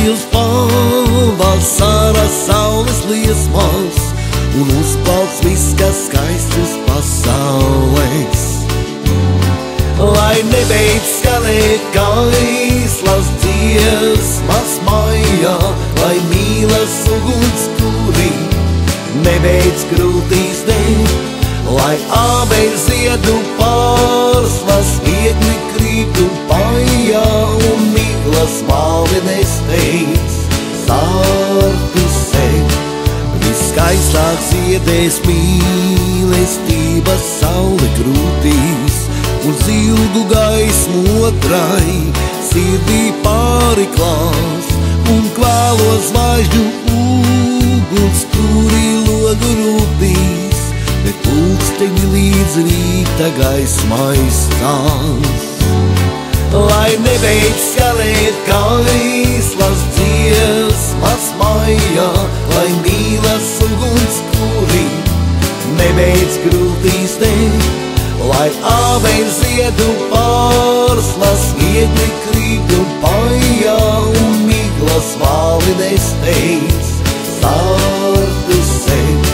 mīļas pavasara saules liesmas un uzplauks viss, kas skaists uz pasaules. Lai nebeidz skanēt kaislas dziesmas maijā, lai mīlas uguns kuri nebeidz krūtīs deg, lai ābeļu ziedu pārslas viegli krīt un paijā un miglas malvi nesteidz sārtu seg. Viskaistāk ziedēs mīlestības saule krūtīs un zilgu gaismu otrai sirdī pāriklās un kvēlos zvaigžņu uguns, kuri logu rūtīs, bet pulksteņi līdz rīta gaismai stās. Lai nebeidz skanēt kaislas dziesmas maijā, lai mīlas uguns kuri nebeidz krūtīs deg, lai ābeļu ziedu pārslas viegli krīt un paijā un miglas malvi nesteidz sārtu seg.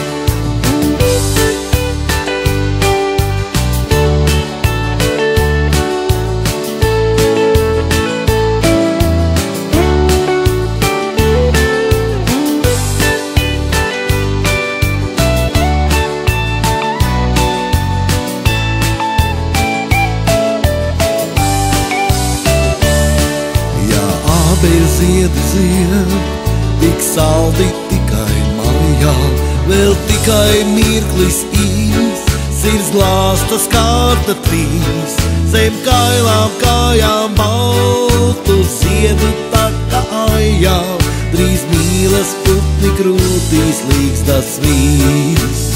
Ābeļu ziedi zied, tik saldi tikai maijā, vēl tikai mirklis īs, sirds glāstas kārta trīs, zem kailām kājām baltu ziedu taka aijā, drīz mīlas putni krūtīs līgstas vīs.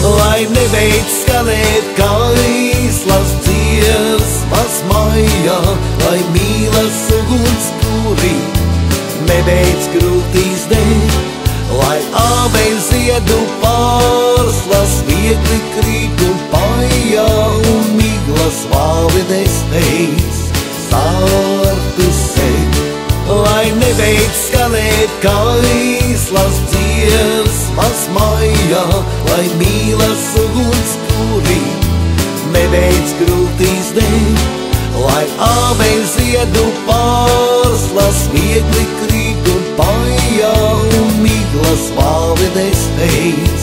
Lai nebeidz skanēt kaislas dziesmas maijā, lai mīlas uguns kuri nebeidz krūtīs deg, lai ābeļu ziedu pārslas viegli krīt un paijā un miglas malvi nesteidz sārtu seg. Lai nebeidz skanēt kaislas dziesmas maijā, lai mīlas uguns kuri nebeidz krūtīs deg, lai ābeļu ziedu pārslas viegli krīt un paijā un miglas malvi nesteidz